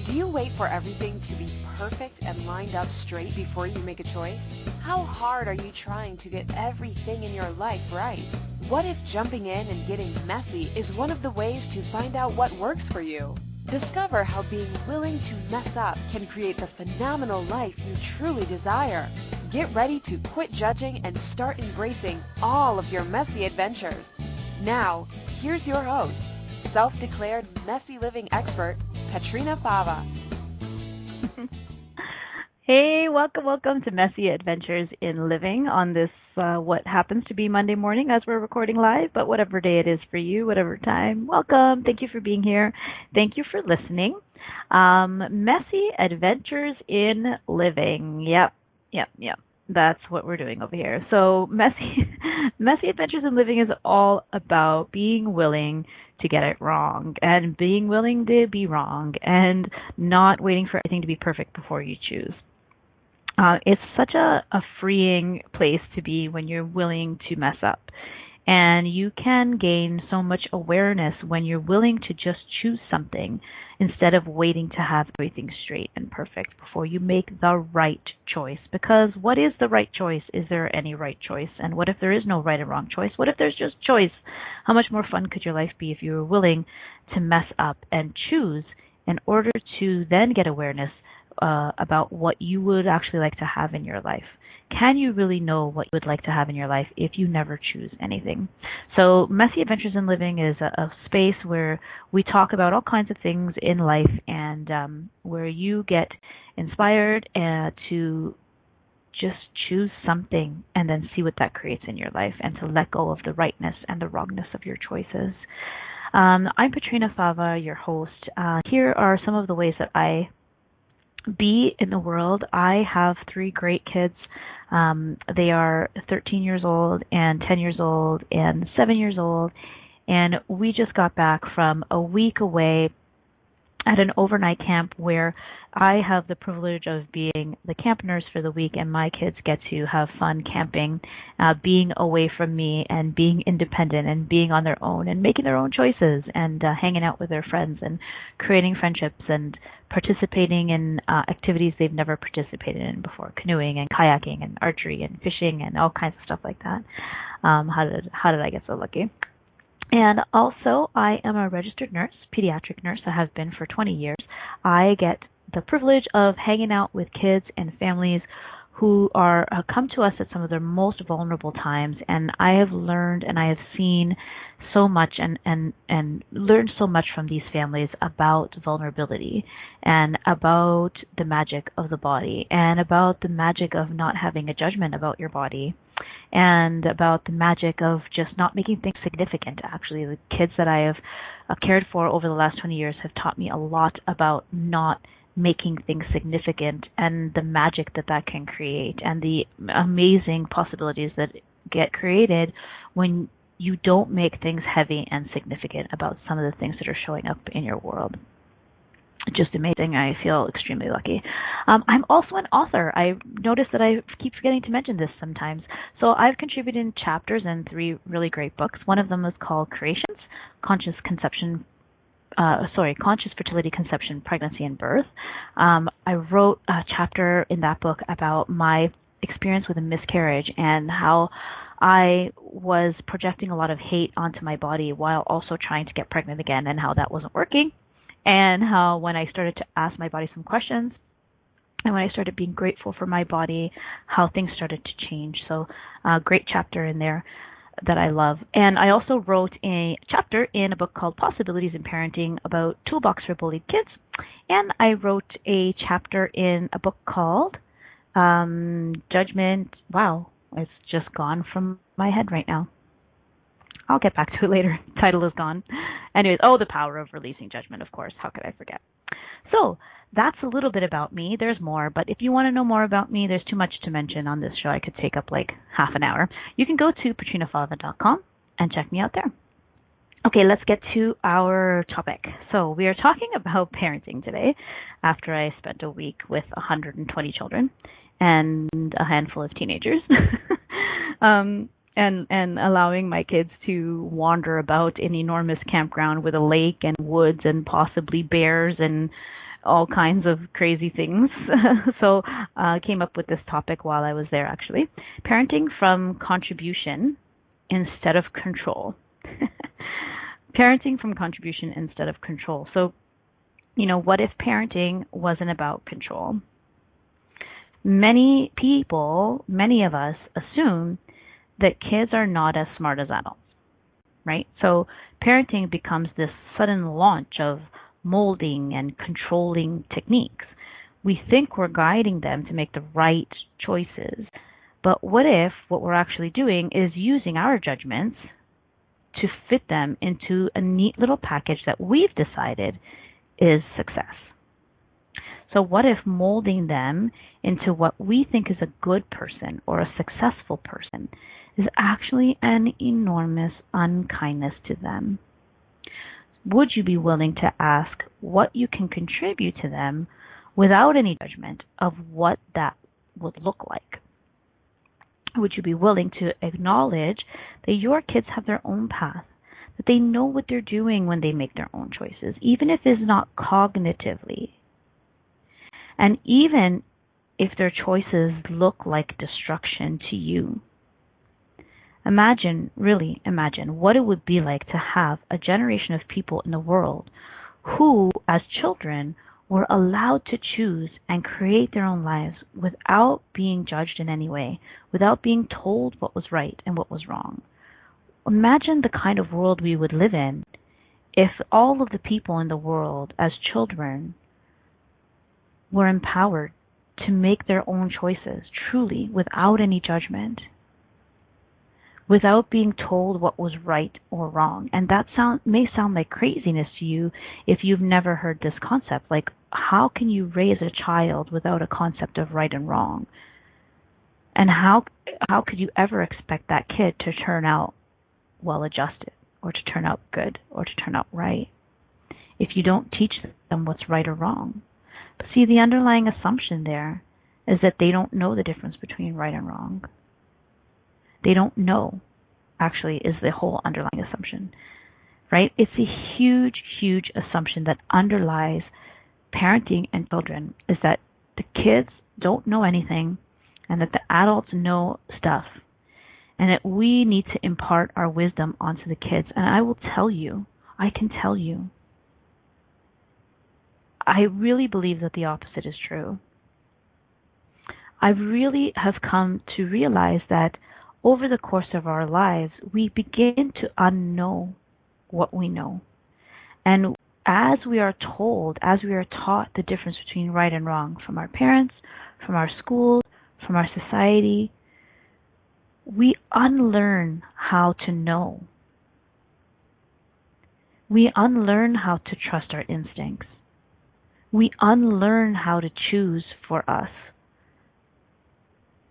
Do you wait for everything to be perfect and lined up straight before you make a choice? How hard are you trying to get everything in your life right? What if jumping in and getting messy is one of the ways to find out what works for you? Discover how being willing to mess up can create the phenomenal life you truly desire. Get ready to quit judging and start embracing all of your messy adventures. Now, here's your host, self-declared messy living expert, Petrina Fava. Hey, welcome to Messy Adventures in Living on this, what happens to be Monday morning as we're recording live, but whatever day it is for you, whatever time, welcome. Thank you for being here. Thank you for listening. Messy Adventures in Living. Yep. That's what we're doing over here. So Messy Adventures in Living is all about being willing to get it wrong and being willing to be wrong and not waiting for everything to be perfect before you choose. It's such a freeing place to be when you're willing to mess up. And you can gain so much awareness when you're willing to just choose something instead of waiting to have everything straight and perfect before you make the right choice. Because what is the right choice? Is there any right choice? And what if there is no right and wrong choice? What if there's just choice? How much more fun could your life be if you were willing to mess up and choose in order to then get awareness about what you would actually like to have in your life? Can you really know what you would like to have in your life if you never choose anything? So Messy Adventures in Living is a space where we talk about all kinds of things in life and where you get inspired to just choose something and then see what that creates in your life and to let go of the rightness and the wrongness of your choices. I'm Petrina Fava, your host. Here are some of the ways that I be in the world. I have 3 great kids. They are 13 years old and 10 years old and 7 years old. And we just got back from a week away at an overnight camp where I have the privilege of being the camp nurse for the week, and my kids get to have fun camping, being away from me and being independent and being on their own and making their own choices and hanging out with their friends and creating friendships and participating in activities they've never participated in before, canoeing and kayaking and archery and fishing and all kinds of stuff like that. How did I get so lucky? And also, I am a registered nurse, pediatric nurse. I have been for 20 years. I get the privilege of hanging out with kids and families who are come to us at some of their most vulnerable times. And I have learned and I have seen so much and learned so much from these families about vulnerability and about the magic of the body and about the magic of not having a judgment about your body and about the magic of just not making things significant. Actually, the kids that I have cared for over the last 20 years have taught me a lot about not making things significant and the magic that can create and the amazing possibilities that get created when you don't make things heavy and significant about some of the things that are showing up in your world. Just amazing. I feel extremely lucky. I'm also an author. I notice that I keep forgetting to mention this sometimes. So I've contributed chapters in 3 really great books. One of them is called Creations, Conscious Fertility, Conception, Pregnancy, and Birth. I wrote a chapter in that book about my experience with a miscarriage and how I was projecting a lot of hate onto my body while also trying to get pregnant again and how that wasn't working. And how when I started to ask my body some questions and when I started being grateful for my body, how things started to change. So a great chapter in there that I love. And I also wrote a chapter in a book called Possibilities in Parenting about Toolbox for Bullied Kids. And I wrote a chapter in a book called Judgment. Wow, it's just gone from my head right now. I'll get back to it later. Title is gone. Anyways, The Power of Releasing Judgment, of course. How could I forget? So that's a little bit about me. There's more, but if you want to know more about me, there's too much to mention on this show. I could take up like half an hour. You can go to petrinafava.com and check me out there. Okay, let's get to our topic. So we are talking about parenting today after I spent a week with 120 children and a handful of teenagers. And allowing my kids to wander about an enormous campground with a lake and woods and possibly bears and all kinds of crazy things. So I came up with this topic while I was there, actually. Parenting from contribution instead of control. Parenting from contribution instead of control. So, what if parenting wasn't about control? Many people, many of us assume that kids are not as smart as adults, right? So parenting becomes this sudden launch of molding and controlling techniques. We think we're guiding them to make the right choices. But what if what we're actually doing is using our judgments to fit them into a neat little package that we've decided is success? So what if molding them into what we think is a good person or a successful person is actually an enormous unkindness to them? Would you be willing to ask what you can contribute to them without any judgment of what that would look like? Would you be willing to acknowledge that your kids have their own path, that they know what they're doing when they make their own choices, even if it's not cognitively? And even if their choices look like destruction to you. Really imagine what it would be like to have a generation of people in the world who, as children, were allowed to choose and create their own lives without being judged in any way, without being told what was right and what was wrong. Imagine the kind of world we would live in if all of the people in the world, as children, were empowered to make their own choices, truly, without any judgment, without being told what was right or wrong. And that may sound like craziness to you if you've never heard this concept. Like, how can you raise a child without a concept of right and wrong? And how could you ever expect that kid to turn out well-adjusted, or to turn out good, or to turn out right, if you don't teach them what's right or wrong? But see, the underlying assumption there is that they don't know the difference between right and wrong. They don't know, actually, is the whole underlying assumption, right? It's a huge, huge assumption that underlies parenting and children, is that the kids don't know anything and that the adults know stuff, and that we need to impart our wisdom onto the kids. And I can tell you, I really believe that the opposite is true. I really have come to realize that over the course of our lives, we begin to unknow what we know. And as we are told, as we are taught the difference between right and wrong from our parents, from our schools, from our society, we unlearn how to know. We unlearn how to trust our instincts. We unlearn how to choose for us.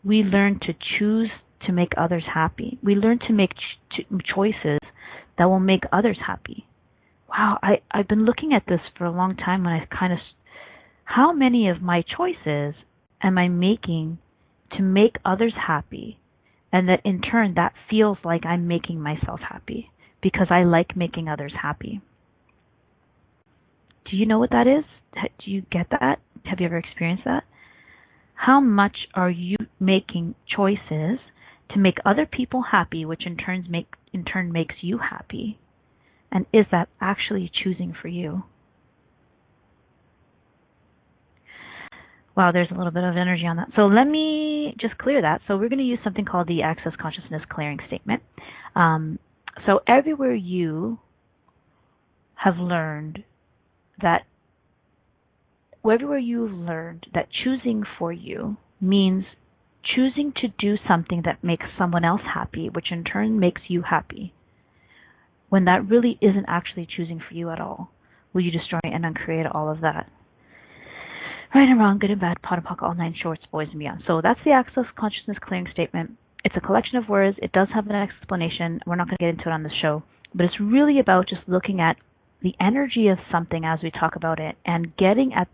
We learn to choose to make others happy. We learn to make choices that will make others happy. Wow, I've been looking at this for a long time, and how many of my choices am I making to make others happy, and that in turn that feels like I'm making myself happy because I like making others happy? Do you know what that is? Do you get that? Have you ever experienced that? How much are you making choices to make other people happy, which in turn makes you happy? And is that actually choosing for you? Wow, there's a little bit of energy on that. So let me just clear that. So we're going to use something called the Access Consciousness Clearing Statement. So everywhere you have learned that choosing for you means choosing to do something that makes someone else happy, which in turn makes you happy, when that really isn't actually choosing for you at all, will you destroy and uncreate all of that? Right and wrong, good and bad, pot and pock, all nine shorts, boys and beyond. So that's the Access Consciousness Clearing Statement. It's a collection of words. It does have an explanation. We're not going to get into it on the show, but it's really about just looking at the energy of something as we talk about it, and getting at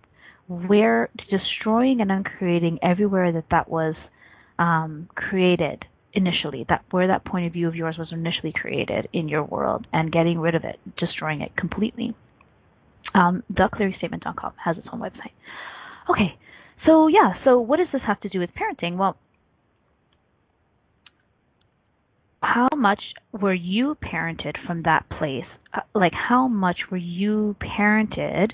where, destroying and uncreating everywhere that was created initially, where that point of view of yours was initially created in your world, and getting rid of it, destroying it completely. theclearystatement.com has its own website. Okay, so yeah, so what does this have to do with parenting? Well, how much were you parented from that place? Like, how much were you parented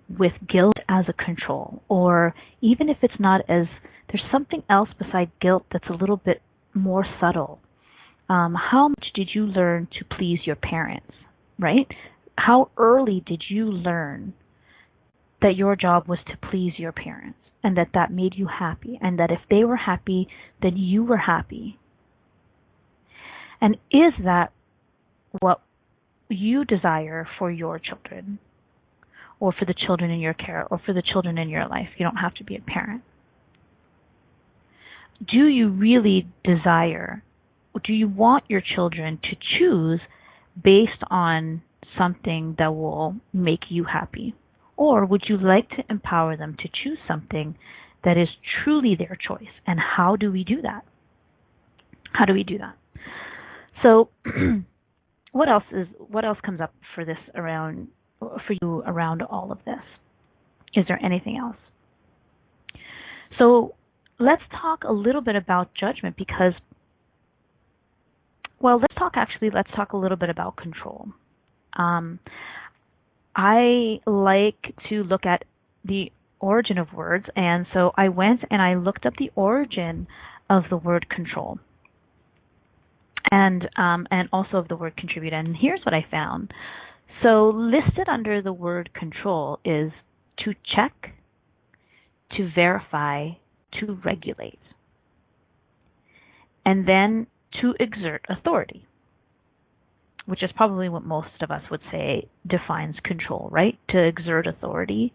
with guilt as a control? Or even if it's not as, there's something else beside guilt that's a little bit more subtle. How much did you learn to please your parents, right? How early did you learn that your job was to please your parents and that that made you happy and that if they were happy, then you were happy? And is that what you desire for your children or for the children in your care or for the children in your life? You don't have to be a parent. Do you really desire, do you want your children to choose based on something that will make you happy? Or would you like to empower them to choose something that is truly their choice? And how do we do that? How do we do that? So what else comes up for you around all of this? Is there anything else? So let's talk a little bit about judgment because, well, let's talk a little bit about control. I like to look at the origin of words, and so I went and I looked up the origin of the word control, and also of the word contribute. And here's what I found. So listed under the word control is to check, to verify, to regulate, and then to exert authority, which is probably what most of us would say defines control, right? To exert authority.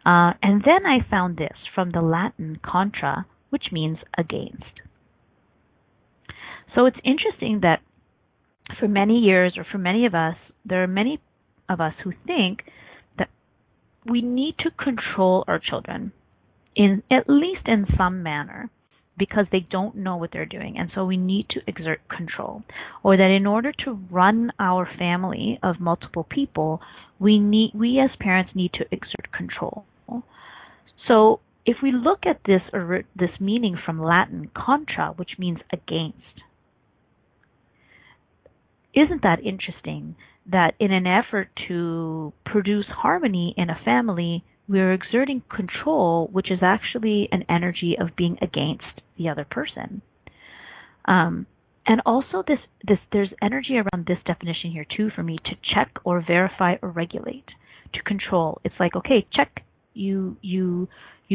And then I found this from the Latin contra, which means against. So it's interesting that for many years, or for many of us, there are many of us who think that we need to control our children, at least in some manner, because they don't know what they're doing, and so we need to exert control. Or that in order to run our family of multiple people, we as parents need to exert control. So if we look at this meaning from Latin contra, which means against, isn't that interesting that in an effort to produce harmony in a family, we're exerting control, which is actually an energy of being against the other person. And also there's energy around this definition here too for me, to check or verify or regulate, to control. It's like, okay, check, you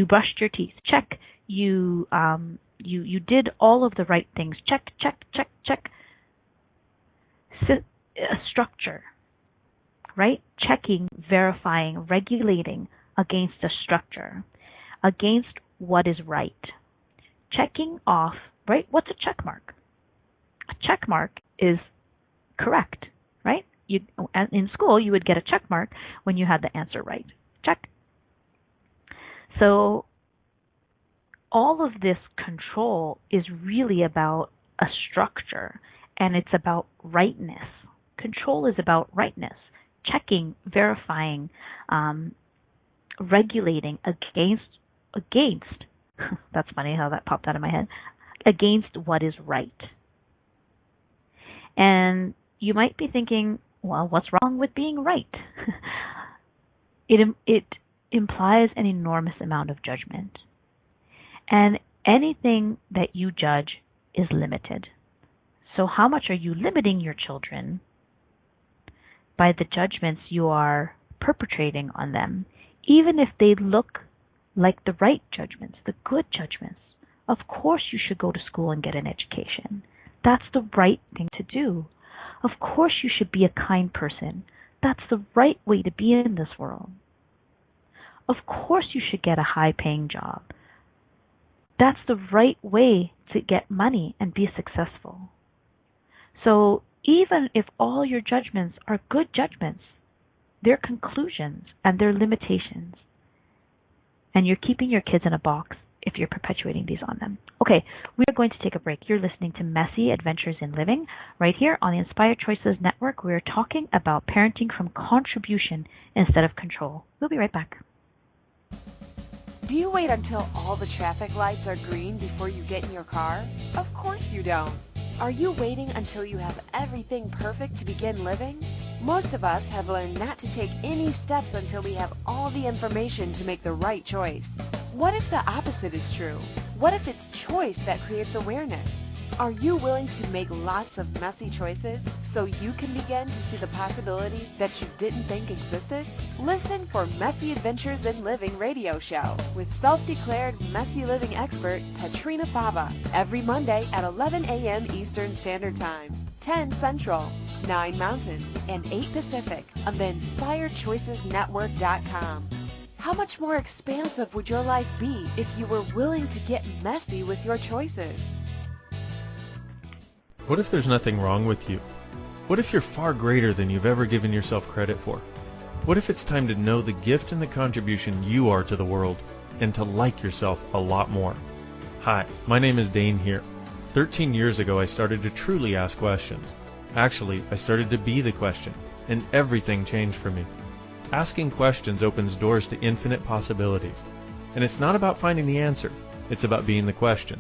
brushed your teeth. Check, you did all of the right things. Check. A structure, right? Checking, verifying, regulating against a structure, against what is right. Checking off, right? What's a check mark? A check mark is correct, right? In school, you would get a check mark when you had the answer right. Check. So all of this control is really about a structure, and it's about rightness. Control is about rightness, checking, verifying, regulating against, that's funny how that popped out of my head, against what is right. And you might be thinking, well, what's wrong with being right? It implies an enormous amount of judgment. And anything that you judge is limited. So how much are you limiting your children by the judgments you are perpetrating on them, even if they look like the right judgments, the good judgments? Of course you should go to school and get an education. That's the right thing to do. Of course you should be a kind person. That's the right way to be in this world. Of course you should get a high-paying job. That's the right way to get money and be successful. So even if all your judgments are good judgments, they're conclusions and they're limitations, and you're keeping your kids in a box, if you're perpetuating these on them. Okay, we are going to take a break. You're listening to Messy Adventures in Living right here on the Inspired Choices Network. We're talking about parenting from contribution instead of control. We'll be right back. Do you wait until all the traffic lights are green before you get in your car? Of course you don't. Are you waiting until you have everything perfect to begin living? Most of us have learned not to take any steps until we have all the information to make the right choice. What if the opposite is true? What if it's choice that creates awareness? Are you willing to make lots of messy choices so you can begin to see the possibilities that you didn't think existed? Listen for Messy Adventures in Living radio show with self-declared messy living expert Petrina Fava every Monday at 11 a.m. Eastern Standard Time, 10 Central, 9 Mountain, and 8 Pacific on the InspiredChoicesNetwork.com. How much more expansive would your life be if you were willing to get messy with your choices? What if there's nothing wrong with you? What if you're far greater than you've ever given yourself credit for? What if it's time to know the gift and the contribution you are to the world and to like yourself a lot more? Hi, my name is Dane here. 13 years ago I started to truly ask questions. Actually, I started to be the question, and everything changed for me. Asking questions opens doors to infinite possibilities. And it's not about finding the answer, it's about being the question.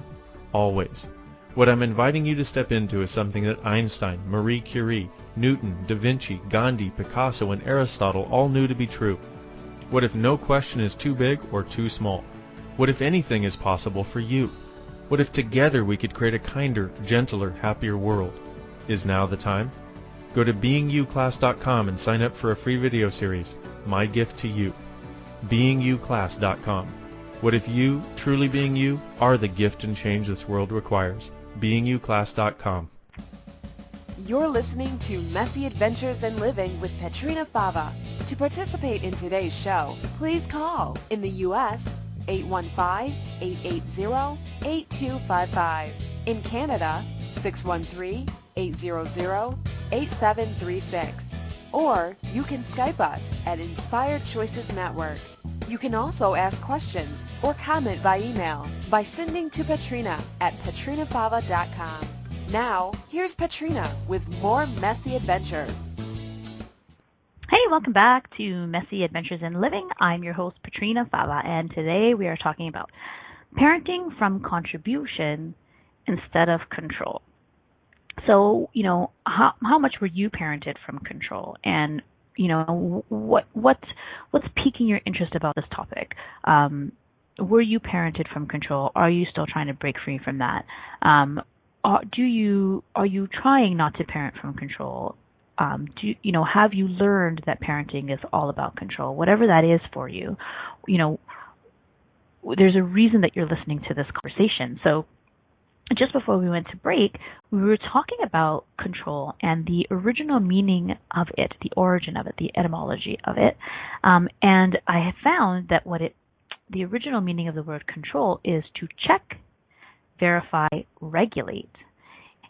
Always. What I'm inviting you to step into is something that Einstein, Marie Curie, Newton, Da Vinci, Gandhi, Picasso, and Aristotle all knew to be true. What if no question is too big or too small? What if anything is possible for you? What if together we could create a kinder, gentler, happier world? Is now the time? Go to beingyouclass.com and sign up for a free video series, My Gift to You. beingyouclass.com. What if you, truly being you, are the gift and change this world requires? beingyouclass.com. You're listening to Messy Adventures in Living with Petrina Fava. To participate in today's show, please call in the U.S. 815-880-8255. In Canada, 613-800-8736. Or you can Skype us at Inspired Choices Network. You can also ask questions or comment by email by sending to Petrina at petrinafava.com. Now, here's Petrina with more Messy Adventures. Hey, welcome back to Messy Adventures in Living. I'm your host, Petrina Fava, and today we are talking about parenting from contribution instead of control. So, how much were you parented from control? And, what's piquing your interest about this topic? Were you parented from control? Are you still trying to break free from that? Are you trying not to parent from control? Have you learned that parenting is all about control? Whatever that is for you, there's a reason that you're listening to this conversation. So just before we went to break, we were talking about control and the original meaning of it, the origin of it, the etymology of it. And I have found that the original meaning of the word control is to check, verify, regulate.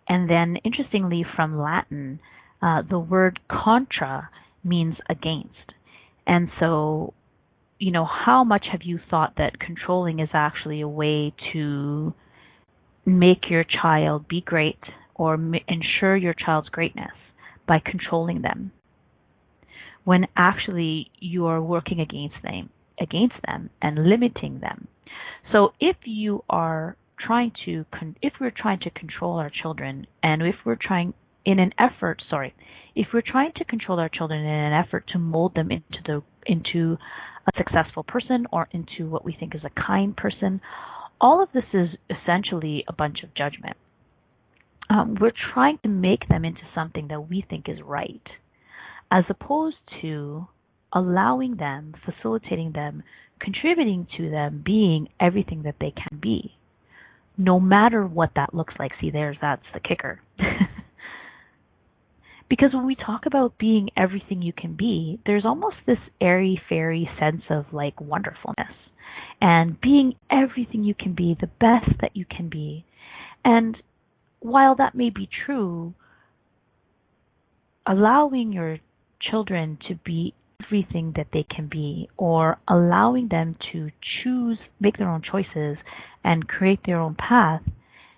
And then, interestingly, from Latin, the word contra means against. And so, how much have you thought that controlling is actually a way to make your child be great or ensure your child's greatness by controlling them, when actually you are working against them and limiting them? So if we're trying to control our children, and if we're trying to control our children in an effort to mold them into a successful person or into what we think is a kind person, all of this is essentially a bunch of judgment. We're trying to make them into something that we think is right, as opposed to allowing them, facilitating them, contributing to them being everything that they can be, no matter what that looks like. See, that's the kicker. Because when we talk about being everything you can be, there's almost this airy-fairy sense of like wonderfulness and being everything you can be, the best that you can be. And while that may be true, allowing your children to be everything that they can be, or allowing them to choose, make their own choices, and create their own path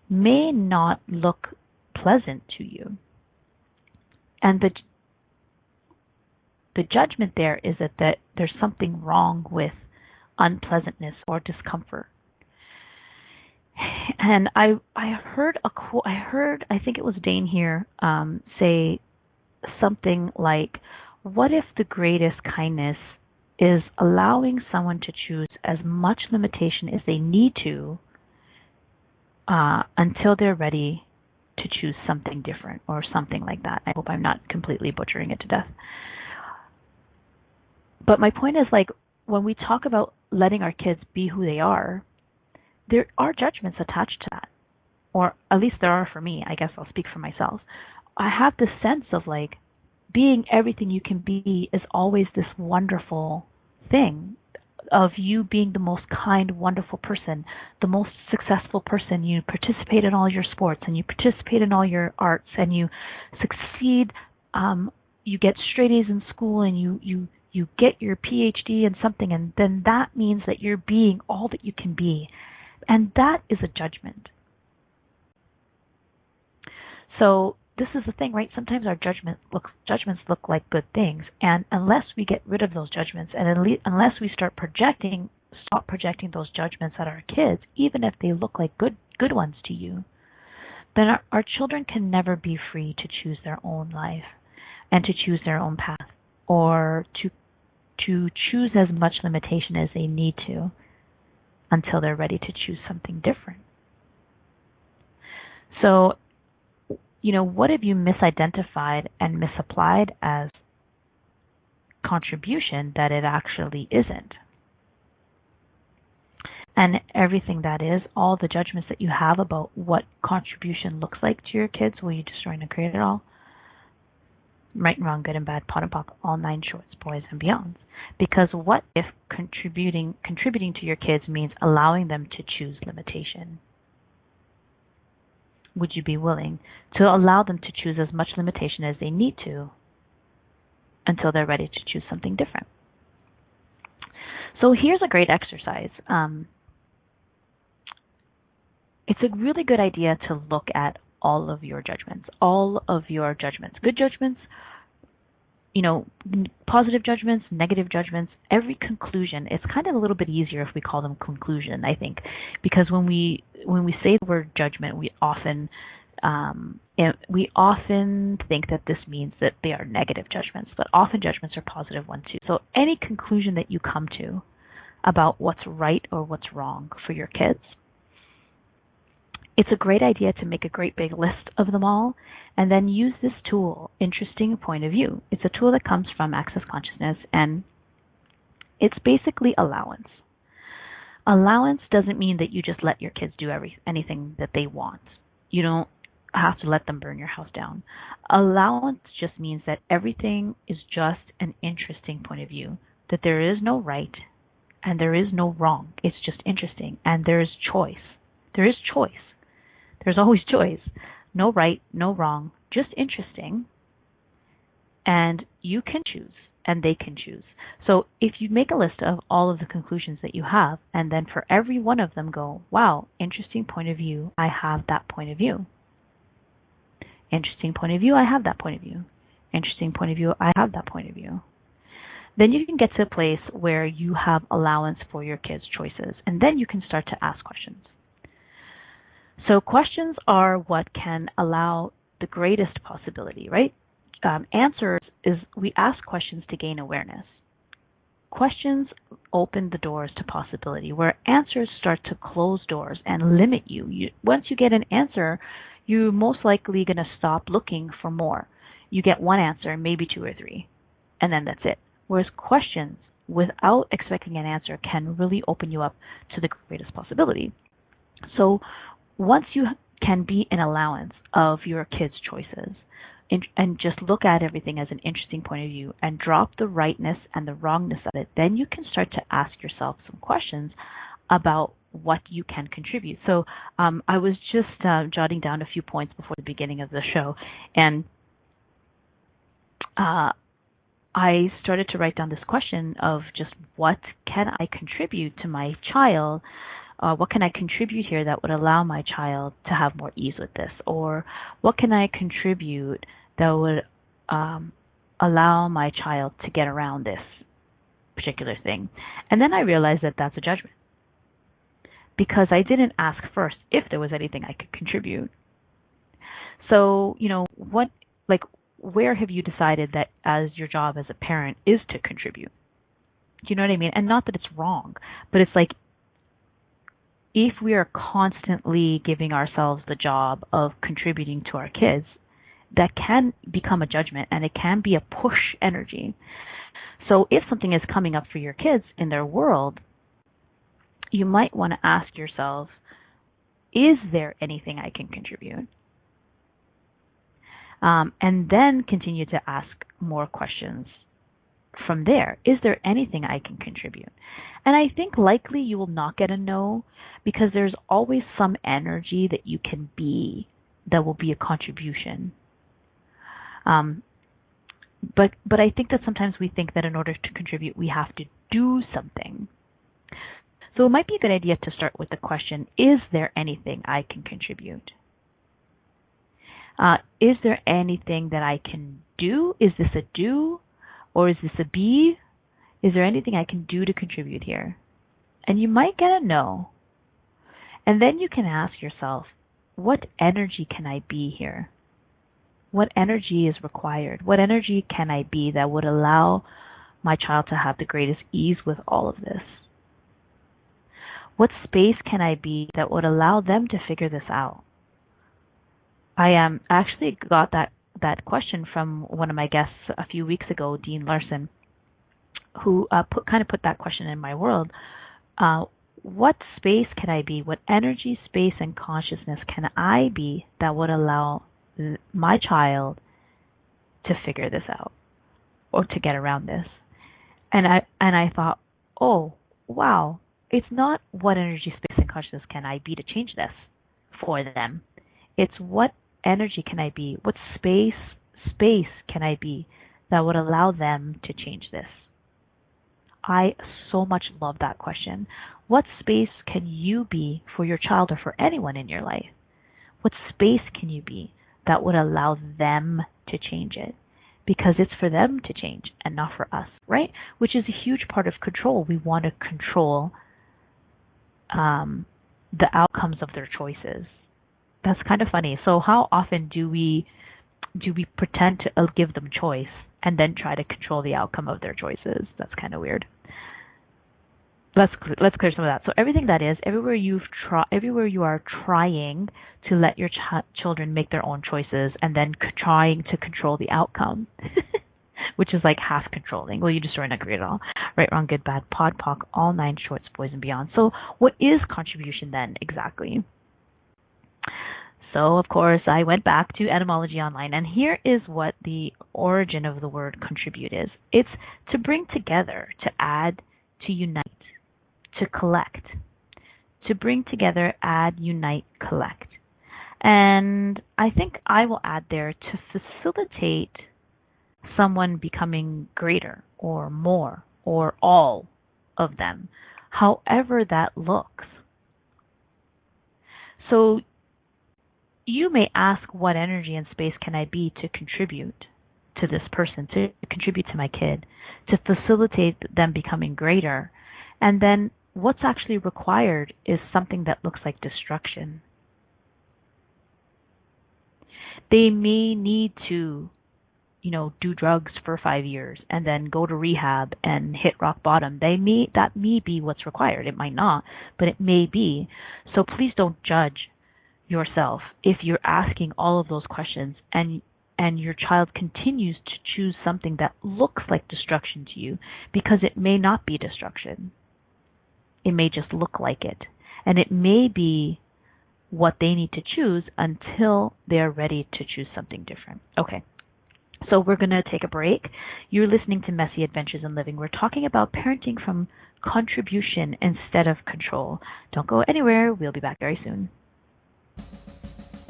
may not look pleasant to you. And the judgment there is that there's something wrong with unpleasantness or discomfort. And I heard a quote. I think it was Dane here say something like, "What if the greatest kindness is allowing someone to choose as much limitation as they need to until they're ready to choose something different," or something like that. I hope I'm not completely butchering it to death. But my point is, like, when we talk about letting our kids be who they are, there are judgments attached to that. Or at least there are for me. I guess I'll speak for myself. I have this sense of, like, being everything you can be is always this wonderful thing of you being the most kind, wonderful person, the most successful person. You participate in all your sports and you participate in all your arts and you succeed. You get straight A's in school and you get your PhD in something, and then that means that you're being all that you can be. And that is a judgment. So this is the thing, right? Sometimes our judgments look like good things, and unless we get rid of those judgments, and unless we stop projecting those judgments at our kids, even if they look like good ones to you, then our children can never be free to choose their own life and to choose their own path, or to choose as much limitation as they need to until they're ready to choose something different. So, what have you misidentified and misapplied as contribution that it actually isn't? And everything that is, all the judgments that you have about what contribution looks like to your kids, will you destroy and create it all? Right and wrong, good and bad, pot and pock, all 9 shorts, boys and beyonds. Because what if contributing to your kids means allowing them to choose limitation? Would you be willing to allow them to choose as much limitation as they need to until they're ready to choose something different? So here's a great exercise. It's a really good idea to look at all of your judgments. Good judgments, positive judgments, negative judgments, every conclusion. It's kind of a little bit easier if we call them conclusion, I think, because when we say the word judgment, we often think that this means that they are negative judgments, but often judgments are positive ones too. So any conclusion that you come to about what's right or what's wrong for your kids, it's a great idea to make a great big list of them all and then use this tool, interesting point of view. It's a tool that comes from Access Consciousness, and it's basically allowance. Allowance doesn't mean that you just let your kids do anything that they want. You don't have to let them burn your house down. Allowance just means that everything is just an interesting point of view, that there is no right and there is no wrong. It's just interesting, and there is choice. There is choice. There's always choice. No right, no wrong, just interesting. And you can choose, and they can choose. So if you make a list of all of the conclusions that you have, and then for every one of them go, wow, interesting point of view, I have that point of view. Interesting point of view, I have that point of view. Interesting point of view, I have that point of view. Then you can get to a place where you have allowance for your kids' choices, and then you can start to ask questions. So questions are what can allow the greatest possibility, right? Answers is we ask questions to gain awareness. Questions open the doors to possibility, where answers start to close doors and limit you. Once you get an answer, you're most likely going to stop looking for more. You get one answer, maybe 2 or 3, and then that's it. Whereas questions, without expecting an answer, can really open you up to the greatest possibility. So once you can be an allowance of your kids' choices and just look at everything as an interesting point of view and drop the rightness and the wrongness of it, then you can start to ask yourself some questions about what you can contribute. So I was just jotting down a few points before the beginning of the show, and I started to write down this question of just what can I contribute to my child? What can I contribute here that would allow my child to have more ease with this? Or what can I contribute that would allow my child to get around this particular thing? And then I realized that that's a judgment, because I didn't ask first if there was anything I could contribute. So, where have you decided that as your job as a parent is to contribute? Do you know what I mean? And not that it's wrong, but it's like, if we are constantly giving ourselves the job of contributing to our kids, that can become a judgment, and it can be a push energy. So if something is coming up for your kids in their world, you might want to ask yourself, is there anything I can contribute? And then continue to ask more questions from there. Is there anything I can contribute? And I think likely you will not get a no, because there's always some energy that you can be that will be a contribution. But I think that sometimes we think that in order to contribute, we have to do something. So it might be a good idea to start with the question, is there anything I can contribute? Is there anything that I can do? Is this a do, or is this a be? Is there anything I can do to contribute here? And you might get a no. And then you can ask yourself, what energy can I be here? What energy is required? What energy can I be that would allow my child to have the greatest ease with all of this? What space can I be that would allow them to figure this out? I actually got that question from one of my guests a few weeks ago, Dean Larson, who put that question in my world. What space can I be? What energy, space, and consciousness can I be that would allow my child to figure this out or to get around this? And I thought, oh, wow, it's not what energy, space, and consciousness can I be to change this for them. It's what energy can I be? What space can I be that would allow them to change this? I so much love that question. What space can you be for your child or for anyone in your life? What space can you be that would allow them to change it? Because it's for them to change and not for us, right? Which is a huge part of control. We want to control the outcomes of their choices. That's kind of funny. So how often do we pretend to give them choice and then try to control the outcome of their choices? That's kind of weird. Let's clear some of that. So everything that is, everywhere you are trying to let your children make their own choices and then trying to control the outcome, which is like half controlling. Well, you destroy, not create at all. Right, wrong, good, bad, pod, poc, all nine shorts, boys and beyond. So what is contribution then exactly? So, of course, I went back to Etymology Online, and here is what the origin of the word contribute is. It's to bring together, to add, to unite, to collect. To bring together, add, unite, collect. And I think I will add there to facilitate someone becoming greater or more or all of them, however that looks. So you may ask, what energy and space can I be to contribute to this person, to contribute to my kid, to facilitate them becoming greater? And then what's actually required is something that looks like destruction. They may need to, do drugs for 5 years and then go to rehab and hit rock bottom. That may be what's required. It might not, but it may be. So please don't judge yourself if you're asking all of those questions and your child continues to choose something that looks like destruction to you, because it may not be destruction. It may just look like it. And it may be what they need to choose until they're ready to choose something different. Okay. So we're going to take a break. You're listening to Messy Adventures in Living. We're talking about parenting from contribution instead of control. Don't go anywhere. We'll be back very soon.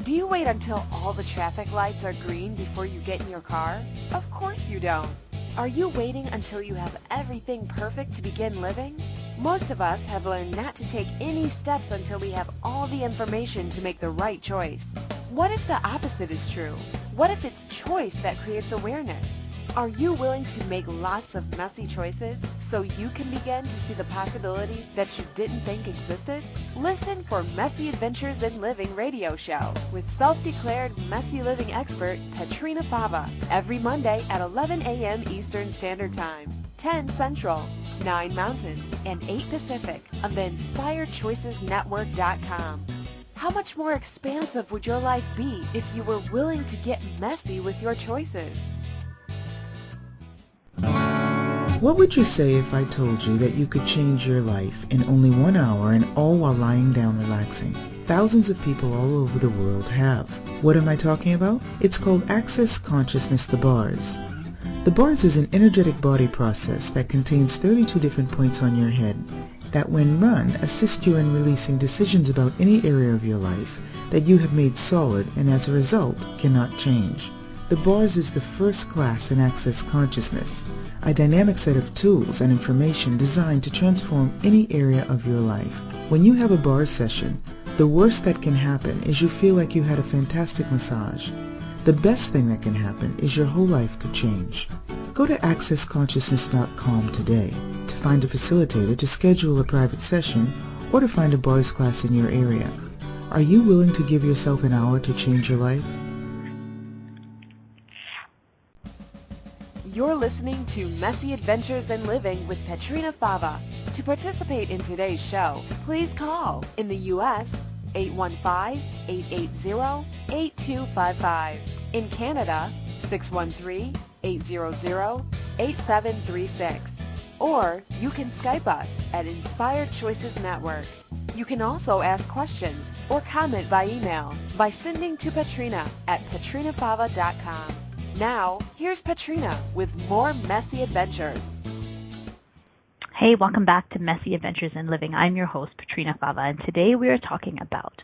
Do you wait until all the traffic lights are green before you get in your car? Of course you don't. Are you waiting until you have everything perfect to begin living? Most of us have learned not to take any steps until we have all the information to make the right choice. What if the opposite is true? What if it's choice that creates awareness? Are you willing to make lots of messy choices so you can begin to see the possibilities that you didn't think existed? Listen for Messy Adventures in Living radio show with self-declared messy living expert Petrina Fava every Monday at 11 a.m. Eastern Standard Time, 10 Central, 9 Mountain, and 8 Pacific on the InspiredChoicesNetwork.com. How much more expansive would your life be if you were willing to get messy with your choices? What would you say if I told you that you could change your life in only 1 hour and all while lying down relaxing? Thousands of people all over the world have. What am I talking about? It's called Access Consciousness, the bars. The bars is an energetic body process that contains 32 different points on your head that when run assist you in releasing decisions about any area of your life that you have made solid and as a result cannot change. The bars is the first class in Access Consciousness, a dynamic set of tools and information designed to transform any area of your life. When you have a bars session, the worst that can happen is you feel like you had a fantastic massage. The best thing that can happen is your whole life could change. Go to accessconsciousness.com today to find a facilitator to schedule a private session or to find a bars class in your area. Are you willing to give yourself an hour to change your life? You're listening to Messy Adventures in Living with Petrina Fava. To participate in today's show, please call in the U.S. 815-880-8255. In Canada, 613-800-8736. Or you can Skype us at Inspired Choices Network. You can also ask questions or comment by email by sending to Petrina at petrinafava.com. Now, here's Petrina with more Messy Adventures. Hey, welcome back to Messy Adventures in Living. I'm your host, Petrina Fava, and today we are talking about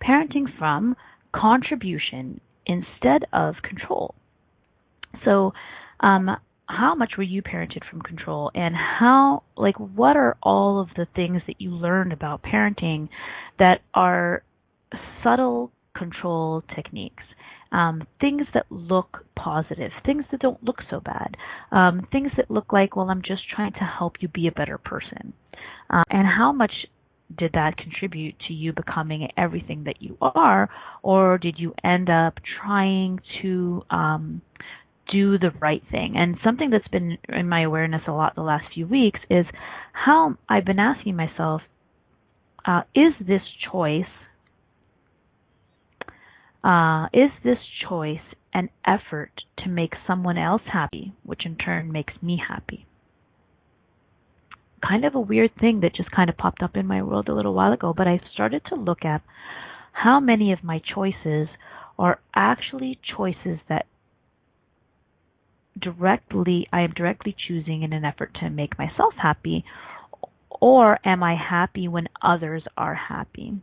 parenting from contribution instead of control. So, how much were you parented from control, and what are all of the things that you learned about parenting that are subtle control techniques? Things that look positive, things that don't look so bad, things that look like, well, I'm just trying to help you be a better person. And how much did that contribute to you becoming everything that you are, or did you end up trying to do the right thing? And something that's been in my awareness a lot the last few weeks is how I've been asking myself, is this choice an effort to make someone else happy, which in turn makes me happy? Kind of a weird thing that just kind of popped up in my world a little while ago, but I started to look at how many of my choices are actually choices that I am directly choosing in an effort to make myself happy, or am I happy when others are happy?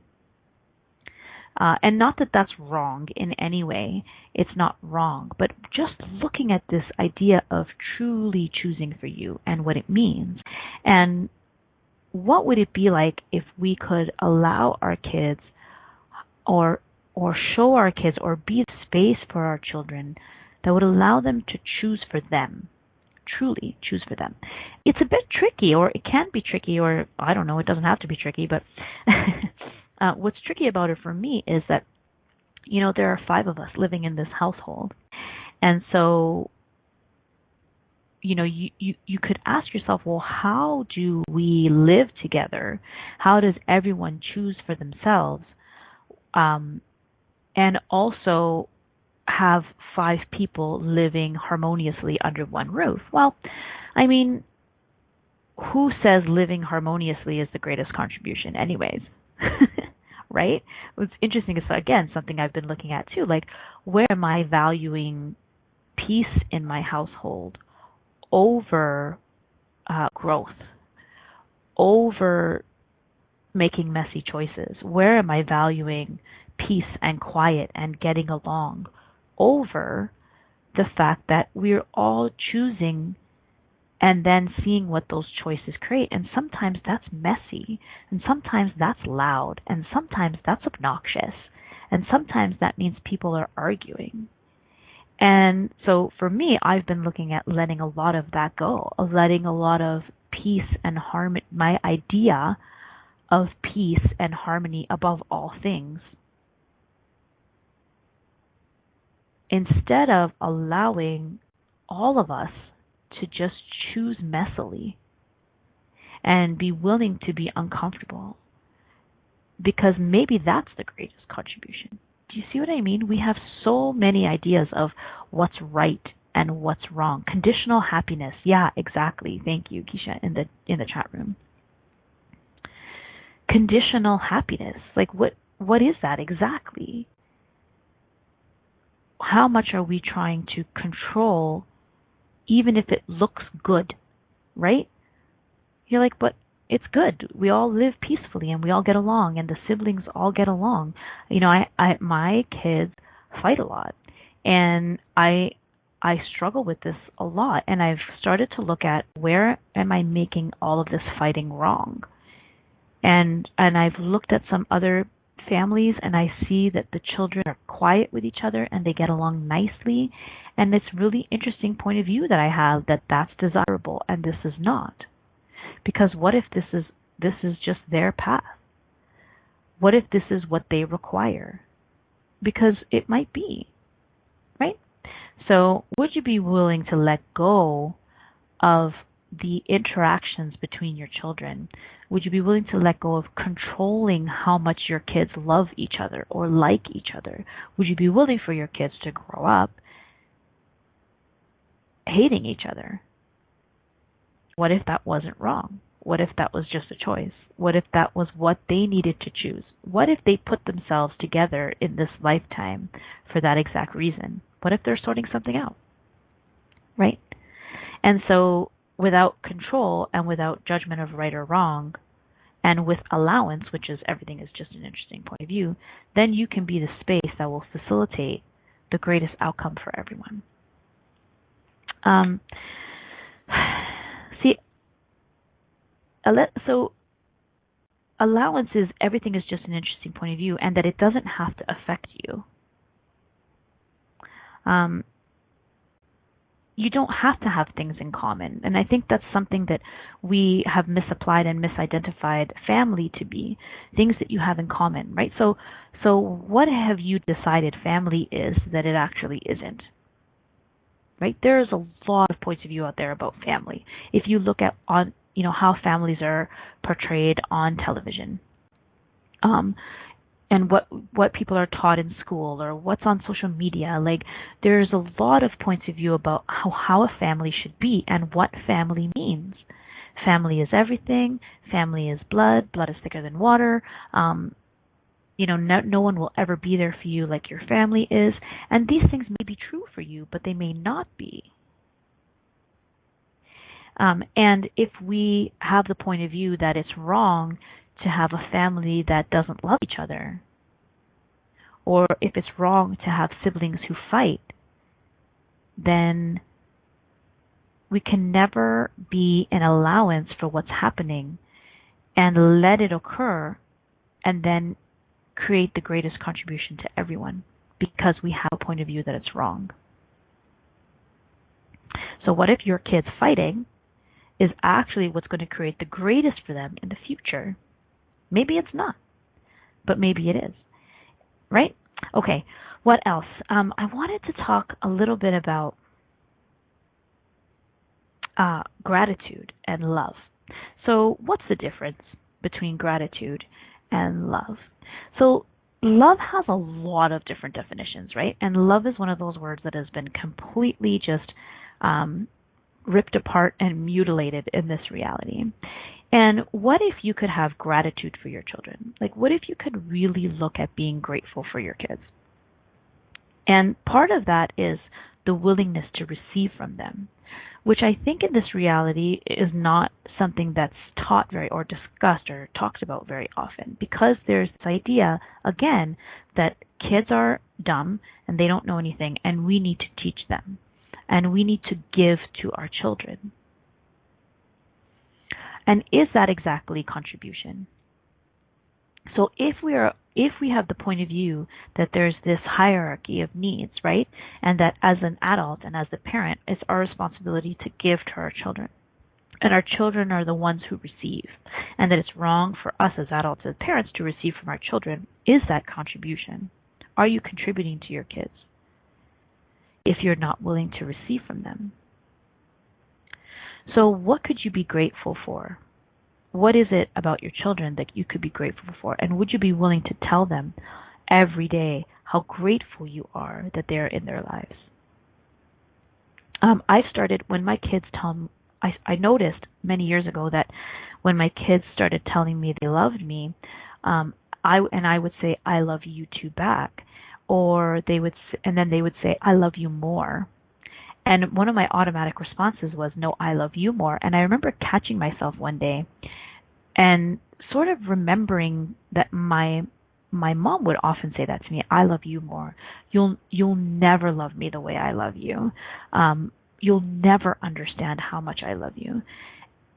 And not that that's wrong in any way. It's not wrong. But just looking at this idea of truly choosing for you and what it means. And what would it be like if we could allow our kids or show our kids or be a space for our children that would allow them to choose for them, truly choose for them. It's a bit tricky, or it can be tricky, or I don't know, it doesn't have to be tricky, but what's tricky about it for me is that, there are 5 of us living in this household. And so, you could ask yourself, well, how do we live together? How does everyone choose for themselves? And also have 5 people living harmoniously under one roof? Well, I mean, who says living harmoniously is the greatest contribution anyways? Right? What's interesting is, again, something I've been looking at too, like, where am I valuing peace in my household over growth, over making messy choices? Where am I valuing peace and quiet and getting along over the fact that we're all choosing and then seeing what those choices create. And sometimes that's messy, and sometimes that's loud, and sometimes that's obnoxious, and sometimes that means people are arguing. And so for me, I've been looking at letting a lot of that go, of letting a lot of peace and harmony, my idea of peace and harmony above all things, instead of allowing all of us to just choose messily and be willing to be uncomfortable, because maybe that's the greatest contribution. Do you see what I mean? We have so many ideas of what's right and what's wrong. Conditional happiness. Yeah, exactly. Thank you, Keisha, in the chat room. Conditional happiness. Like what is that exactly? How much are we trying to control even if it looks good, right? You're like, but it's good. We all live peacefully and we all get along and the siblings all get along. You know, my kids fight a lot, and I struggle with this a lot, and I've started to look at where am I making all of this fighting wrong? And I've looked at some other families, and I see that the children are quiet with each other and they get along nicely, and it's really interesting point of view that I have, that that's desirable and this is not. Because what if this is just their path? What if this is what they require? Because it might be, right? So would you be willing to let go of the interactions between your children? Would you be willing to let go of controlling how much your kids love each other or like each other? Would you be willing for your kids to grow up hating each other? What if that wasn't wrong? What if that was just a choice? What if that was what they needed to choose? What if they put themselves together in this lifetime for that exact reason? What if they're sorting something out? Right? And so without control and without judgment of right or wrong, and with allowance, which is everything is just an interesting point of view, then you can be the space that will facilitate the greatest outcome for everyone. So allowance is everything is just an interesting point of view, and that it doesn't have to affect you. You don't have to have things in common. And I think that's something that we have misapplied and misidentified family to be, things that you have in common, right? So what have you decided family is that it actually isn't? Right? There's a lot of points of view out there about family. If you look at how families are portrayed on television, and what people are taught in school or what's on social media, like there's a lot of points of view about how a family should be and what family means. Family is everything. Family is blood. Blood is thicker than water. No one will ever be there for you like your family is. And these things may be true for you, but they may not be. And if we have the point of view that it's wrong to have a family that doesn't love each other, or if it's wrong to have siblings who fight, then we can never be an allowance for what's happening and let it occur and then create the greatest contribution to everyone because we have a point of view that it's wrong. So what if your kids fighting is actually what's going to create the greatest for them in the future? Maybe it's not, but maybe it is, right? Okay, what else? I wanted to talk a little bit about gratitude and love. So what's the difference between gratitude and love? So love has a lot of different definitions, right? And love is one of those words that has been completely just ripped apart and mutilated in this reality. And what if you could have gratitude for your children? Like, what if you could really look at being grateful for your kids? And part of that is the willingness to receive from them, which I think in this reality is not something that's taught very or discussed or talked about very often, because there's this idea, again, that kids are dumb and they don't know anything and we need to teach them and we need to give to our children. And is that exactly contribution? So if we have the point of view that there's this hierarchy of needs, right? And that as an adult and as the parent, it's our responsibility to give to our children. And our children are the ones who receive. And that it's wrong for us as adults, as parents, to receive from our children. Is that contribution? Are you contributing to your kids if you're not willing to receive from them? So what could you be grateful for? What is it about your children that you could be grateful for? And would you be willing to tell them every day how grateful you are that they're in their lives? I started when my kids I noticed many years ago that when my kids started telling me they loved me, I would say, I love you too back. Or they would say, I love you more. And one of my automatic responses was, no, I love you more. And I remember catching myself one day and sort of remembering that my mom would often say that to me, I love you more. You'll never love me the way I love you. You'll never understand how much I love you.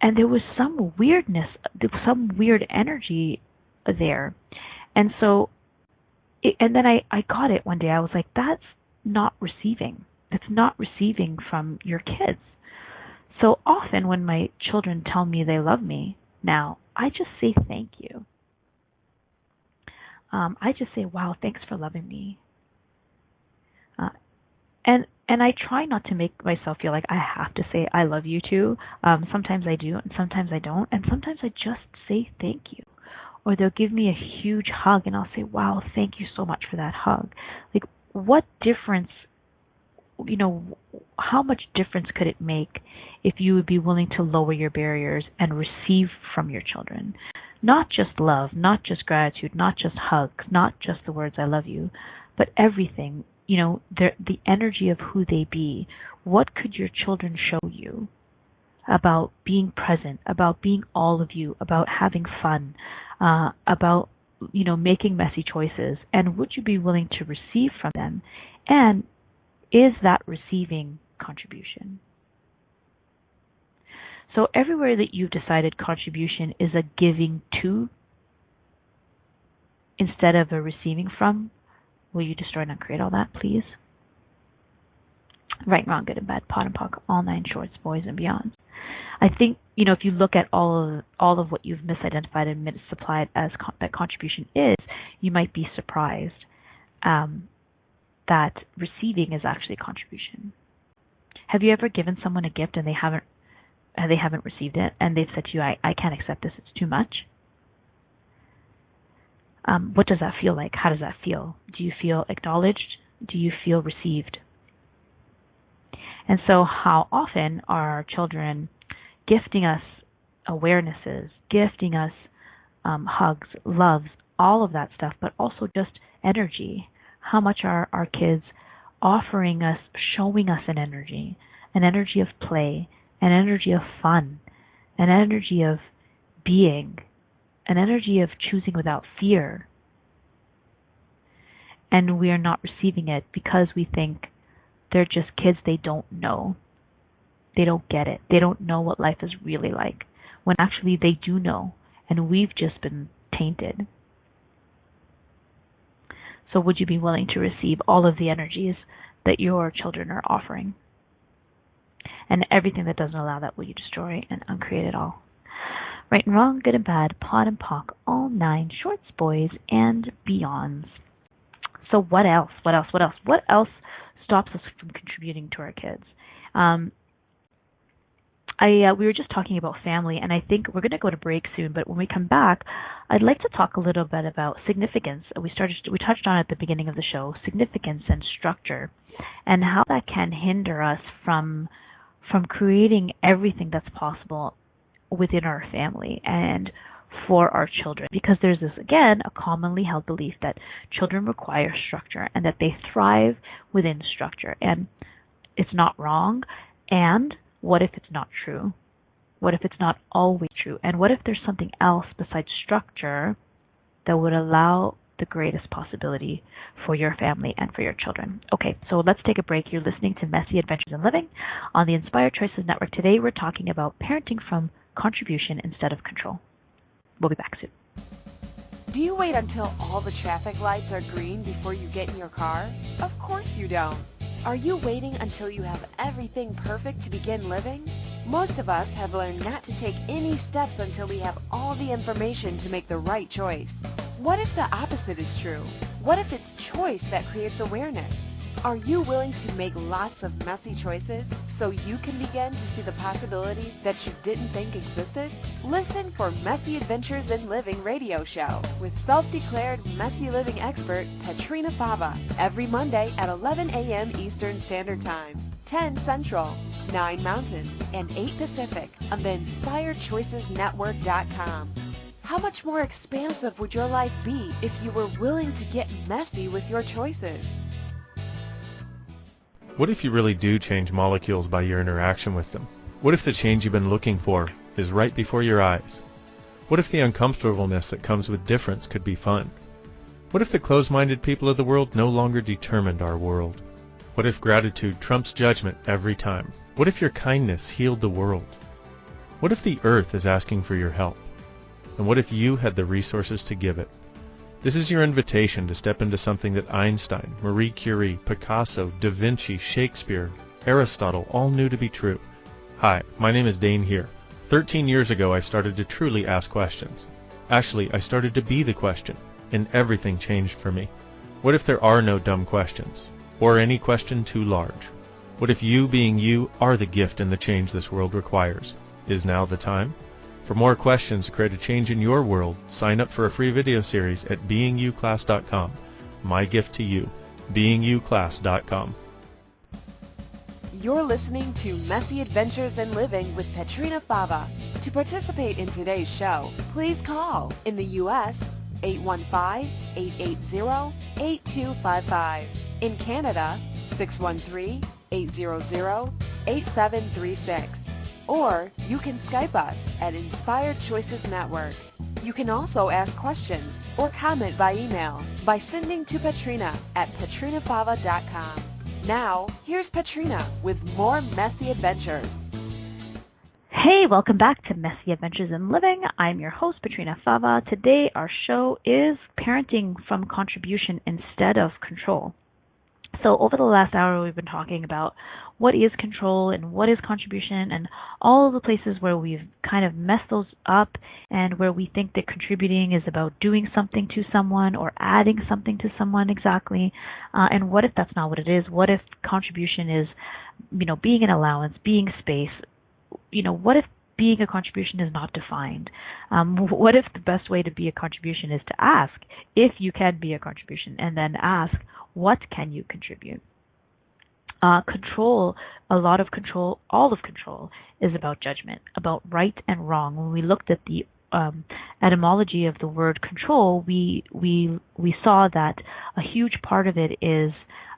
And there was some weirdness, some weird energy there. And so, and then I got it one day. I was like, that's not receiving. It's not receiving from your kids. So often when my children tell me they love me now, I just say thank you. I just say, wow, thanks for loving me. And I try not to make myself feel like I have to say I love you too. Sometimes I do, and sometimes I don't. And sometimes I just say thank you. Or they'll give me a huge hug, and I'll say, wow, thank you so much for that hug. Like, what difference, how much difference could it make if you would be willing to lower your barriers and receive from your children? Not just love, not just gratitude, not just hugs, not just the words I love you, but everything. The energy of who they be. What could your children show you about being present, about being all of you, about having fun, about making messy choices? And would you be willing to receive from them? And is that receiving contribution? So everywhere that you've decided contribution is a giving to instead of a receiving from, will you destroy and uncreate all that, please? Right, wrong, good and bad, pot and pock, all nine shorts, boys and beyond. I think, if you look at all of what you've misidentified and misapplied as that contribution is, you might be surprised that receiving is actually a contribution. Have you ever given someone a gift and they haven't received it, and they've said to you, I can't accept this, it's too much? What does that feel like? How does that feel? Do you feel acknowledged? Do you feel received? And so how often are our children gifting us awarenesses, gifting us hugs, loves, all of that stuff, but also just energy? How much are our kids offering us, showing us an energy of play, an energy of fun, an energy of being, an energy of choosing without fear? And we are not receiving it because we think they're just kids, they don't know. They don't get it. They don't know what life is really like, when actually they do know, and we've just been tainted. So would you be willing to receive all of the energies that your children are offering? And everything that doesn't allow that, will you destroy and uncreate it all? Right and wrong, good and bad, pot and pock, all nine shorts, boys and beyonds. So what else? What else stops us from contributing to our kids? We were just talking about family, and I think we're going to go to break soon, but when we come back, I'd like to talk a little bit about significance. We touched on it at the beginning of the show, significance and structure, and how that can hinder us from creating everything that's possible within our family and for our children. Because there's this, again, a commonly held belief that children require structure and that they thrive within structure. And it's not wrong. And what if it's not true? What if it's not always true? And what if there's something else besides structure that would allow the greatest possibility for your family and for your children? Okay, so let's take a break. You're listening to Messy Adventures in Living on the Inspired Choices Network. Today we're talking about parenting from contribution instead of control. We'll be back soon. Do you wait until all the traffic lights are green before you get in your car? Of course you don't. Are you waiting until you have everything perfect to begin living? Most of us have learned not to take any steps until we have all the information to make the right choice. What if the opposite is true? What if it's choice that creates awareness? Are you willing to make lots of messy choices so you can begin to see the possibilities that you didn't think existed? Listen for Messy Adventures in Living radio show with self-declared messy living expert Petrina Fava every Monday at 11 a.m. Eastern Standard Time, 10 Central, 9 Mountain, and 8 Pacific on the InspiredChoicesNetwork.com. How much more expansive would your life be if you were willing to get messy with your choices? What if you really do change molecules by your interaction with them? What if the change you've been looking for is right before your eyes? What if the uncomfortableness that comes with difference could be fun? What if the closed-minded people of the world no longer determined our world? What if gratitude trumps judgment every time? What if your kindness healed the world? What if the earth is asking for your help? And what if you had the resources to give it? This is your invitation to step into something that Einstein, Marie Curie, Picasso, Da Vinci, Shakespeare, Aristotle all knew to be true. Hi, my name is Dane here. 13 years ago I started to truly ask questions. Actually, I started to be the question, and everything changed for me. What if there are no dumb questions? Or any question too large? What if you being you are the gift and the change this world requires? Is now the time? For more questions to create a change in your world, sign up for a free video series at beingyouclass.com. My gift to you, beingyouclass.com. You're listening to Messy Adventures in Living with Petrina Fava. To participate in today's show, please call in the U.S. 815-880-8255. In Canada, 613-800-8736. Or you can Skype us at Inspired Choices Network. You can also ask questions or comment by email by sending to Petrina at petrinafava.com. Now, here's Petrina with more Messy Adventures. Hey, welcome back to Messy Adventures in Living. I'm your host, Petrina Fava. Today our show is parenting from contribution instead of control. So over the last hour, we've been talking about what is control and what is contribution and all of the places where we've kind of messed those up and where we think that contributing is about doing something to someone or adding something to someone exactly. And what if that's not what it is? What if contribution is, being an allowance, being space? What if being a contribution is not defined? What if the best way to be a contribution is to ask if you can be a contribution and then ask, what can you contribute? Control, a lot of control, all of control is about judgment, about right and wrong. When we looked at the etymology of the word control, we saw that a huge part of it is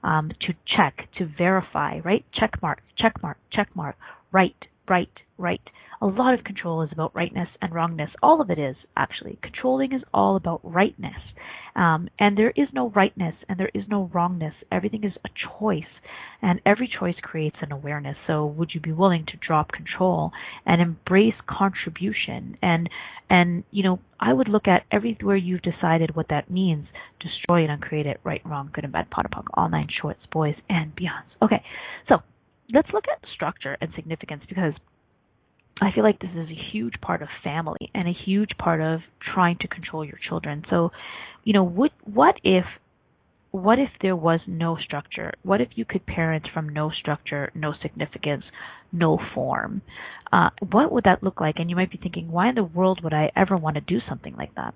to check, to verify, right? Check mark, check mark, check mark, right, right, right. A lot of control is about rightness and wrongness. All of it is, actually. Controlling is all about rightness. And there is no rightness and there is no wrongness. Everything is a choice. And every choice creates an awareness. So would you be willing to drop control and embrace contribution? And I would look at everywhere you've decided what that means. Destroy it, uncreate it, right, wrong, good and bad, pot and punk, all nine shorts, boys, and beyonds. Okay, so let's look at structure and significance, because I feel like this is a huge part of family and a huge part of trying to control your children. So, what if there was no structure? What if you could parent from no structure, no significance, no form? What would that look like? And you might be thinking, why in the world would I ever want to do something like that?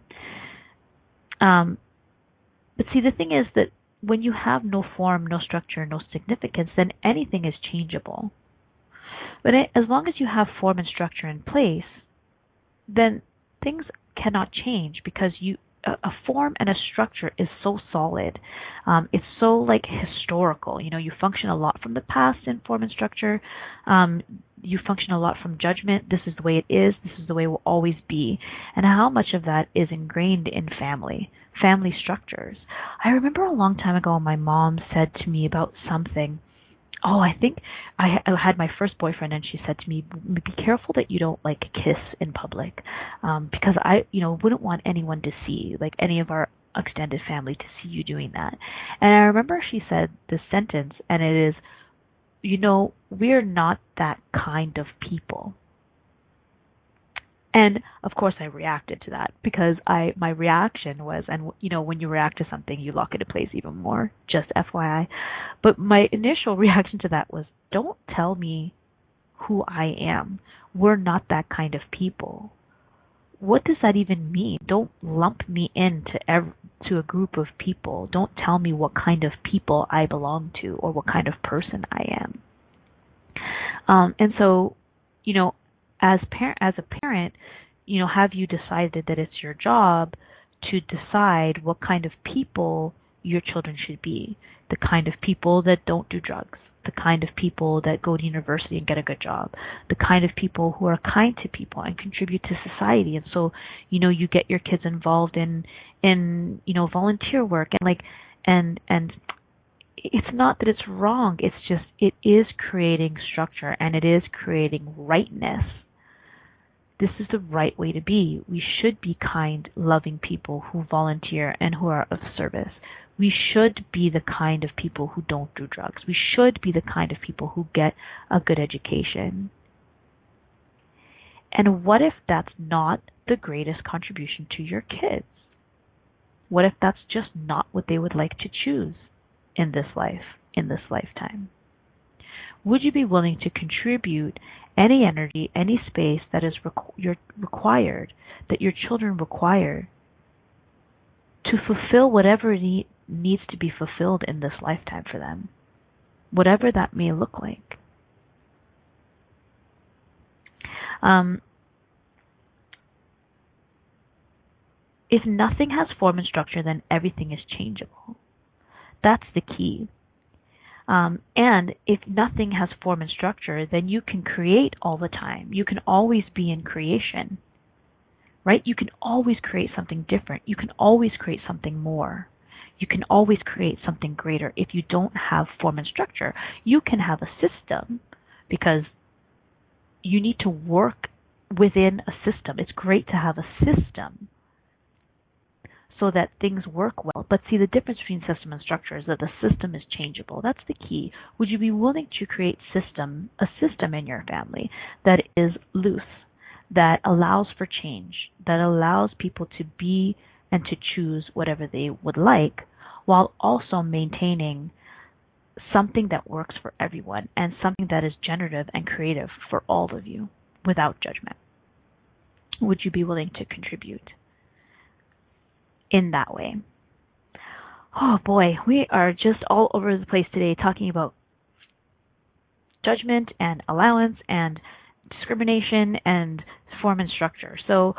But see, the thing is that when you have no form, no structure, no significance, then anything is changeable. But as long as you have form and structure in place, then things cannot change, because a form and a structure is so solid. It's so historical. You function a lot from the past in form and structure. You function a lot from judgment. This is the way it is. This is the way it will always be. And how much of that is ingrained in family structures. I remember a long time ago my mom said to me about something. I think I had my first boyfriend, and she said to me, "Be careful that you don't like kiss in public, because wouldn't want anyone to see, like any of our extended family to see you doing that." And I remember she said this sentence, and it is, we're not that kind of people. And of course I reacted to that, because my reaction was, and when you react to something, you lock it in place even more, just FYI. But my initial reaction to that was, don't tell me who I am. We're not that kind of people. What does that even mean? Don't lump me into to a group of people. Don't tell me what kind of people I belong to or what kind of person I am. And so, as a parent, have you decided that it's your job to decide what kind of people your children should be? The kind of people that don't do drugs, the kind of people that go to university and get a good job, the kind of people who are kind to people and contribute to society. And so, you get your kids involved in volunteer work, and it's not that it's wrong. It's just, it is creating structure, and it is creating rightness. This is the right way to be. We should be kind, loving people who volunteer and who are of service. We should be the kind of people who don't do drugs. We should be the kind of people who get a good education. And what if that's not the greatest contribution to your kids? What if that's just not what they would like to choose in this life, in this lifetime? Would you be willing to contribute any energy, any space that is required, that your children require, to fulfill whatever needs to be fulfilled in this lifetime for them, whatever that may look like? If nothing has form and structure, then everything is changeable. That's the key. And if nothing has form and structure, then you can create all the time. You can always be in creation, right? You can always create something different. You can always create something more. You can always create something greater if you don't have form and structure. You can have a system, because you need to work within a system. It's great to have a system so that things work well. But see, the difference between system and structure is that the system is changeable. That's the key. Would you be willing to create a system in your family that is loose, that allows for change, that allows people to be and to choose whatever they would like, while also maintaining something that works for everyone and something that is generative and creative for all of you without judgment? Would you be willing to contribute in that way? Oh boy, we are just all over the place today talking about judgment and allowance and discrimination and form and structure. So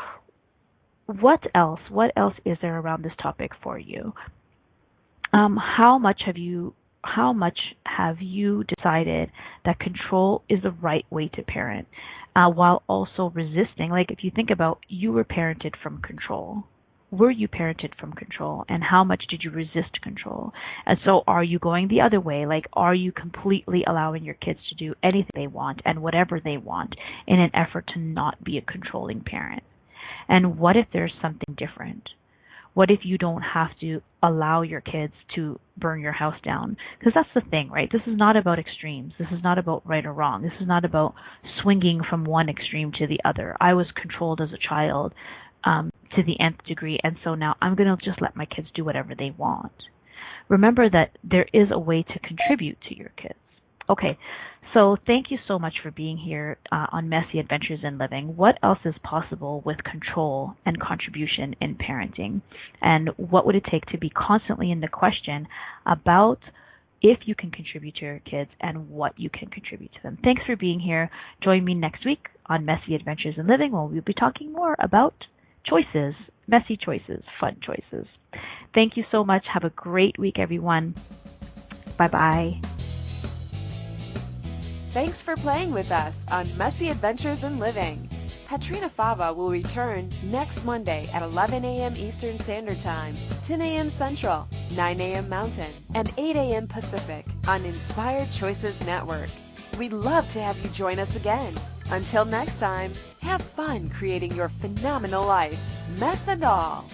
what else is there around this topic for you? How much have you decided that control is the right way to parent, while also resisting? Like, if you think about, you were parented from control. Were you parented from control, and how much did you resist control? And so are you going the other way? Like, are you completely allowing your kids to do anything they want and whatever they want in an effort to not be a controlling parent? And what if there's something different? What if you don't have to allow your kids to burn your house down? Because that's the thing, right? This is not about extremes. This is not about right or wrong. This is not about swinging from one extreme to the other. I was controlled as a child to the nth degree, and so now I'm going to just let my kids do whatever they want. Remember that there is a way to contribute to your kids. Okay, so thank you so much for being here on Messy Adventures in Living. What else is possible with control and contribution in parenting? And what would it take to be constantly in the question about if you can contribute to your kids and what you can contribute to them? Thanks for being here. Join me next week on Messy Adventures in Living, where we'll be talking more about choices, messy choices, fun choices. Thank you so much. Have a great week, everyone. Bye-bye. Thanks for playing with us on Messy Adventures in Living. Petrina Fava will return next Monday at 11 a.m. Eastern Standard Time, 10 a.m. Central. 9 a.m. Mountain, and 8 a.m. Pacific on Inspired Choices Network. We'd love to have you join us again. Until next time, have fun creating your phenomenal life, mess and all.